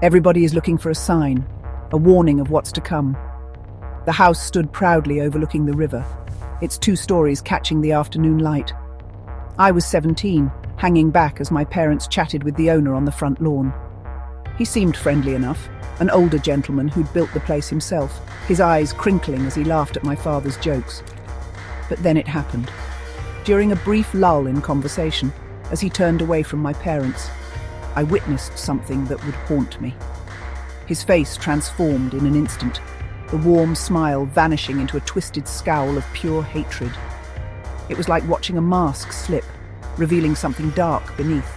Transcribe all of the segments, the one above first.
Everybody is looking for a sign, a warning of what's to come. The house stood proudly overlooking the river, its 2 stories catching the afternoon light. I was 17, hanging back as my parents chatted with the owner on the front lawn. He seemed friendly enough, an older gentleman who'd built the place himself, his eyes crinkling as he laughed at my father's jokes. But then it happened. During a brief lull in conversation, as he turned away from my parents, I witnessed something that would haunt me. His face transformed in an instant, the warm smile vanishing into a twisted scowl of pure hatred. It was like watching a mask slip, revealing something dark beneath.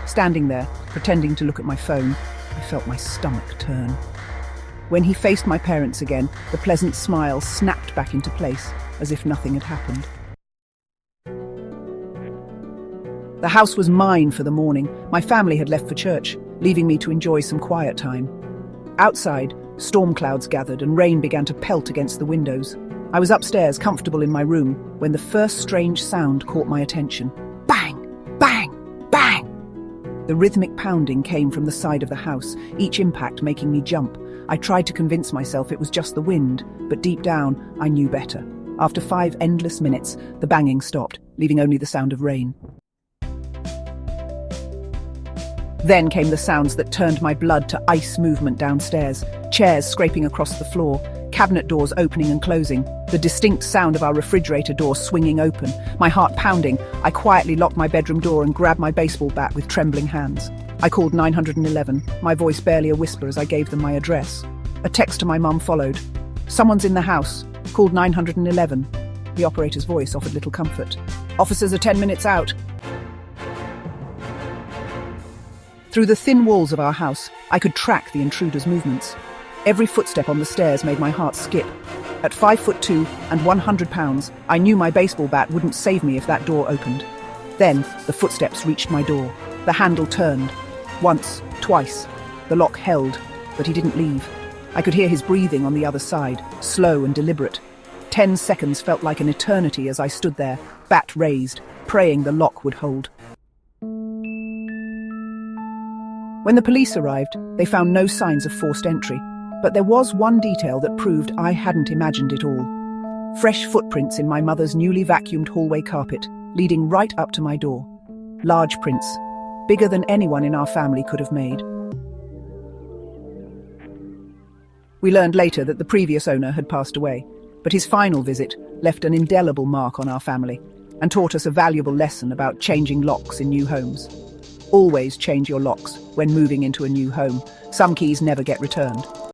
Standing there, pretending to look at my phone, I felt my stomach turn. When he faced my parents again, the pleasant smile snapped back into place, as if nothing had happened. The house was mine for the morning. My family had left for church, leaving me to enjoy some quiet time. Outside, storm clouds gathered and rain began to pelt against the windows. I was upstairs, comfortable in my room, when the first strange sound caught my attention. Bang! Bang! Bang! The rhythmic pounding came from the side of the house, each impact making me jump. I tried to convince myself it was just the wind, but deep down, I knew better. After 5 endless minutes, the banging stopped, leaving only the sound of rain. Then came the sounds that turned my blood to ice movement downstairs, chairs scraping across the floor, cabinet doors opening and closing, the distinct sound of our refrigerator door swinging open. My heart pounding, I quietly locked my bedroom door and grabbed my baseball bat with trembling hands. I called 911, my voice barely a whisper as I gave them my address. A text to my mum followed. "Someone's in the house. Called 911. The operator's voice offered little comfort. "Officers are 10 minutes out." Through the thin walls of our house, I could track the intruder's movements. Every footstep on the stairs made my heart skip. At 5'2" and 100 pounds, I knew my baseball bat wouldn't save me if that door opened. Then, the footsteps reached my door. The handle turned. Once, twice. The lock held, but he didn't leave. I could hear his breathing on the other side, slow and deliberate. 10 seconds felt like an eternity as I stood there, bat raised, praying the lock would hold. When the police arrived, they found no signs of forced entry, but there was one detail that proved I hadn't imagined it all. Fresh footprints in my mother's newly vacuumed hallway carpet, leading right up to my door. Large prints, bigger than anyone in our family could have made. We learned later that the previous owner had passed away, but his final visit left an indelible mark on our family and taught us a valuable lesson about changing locks in new homes. Always change your locks when moving into a new home. Some keys never get returned.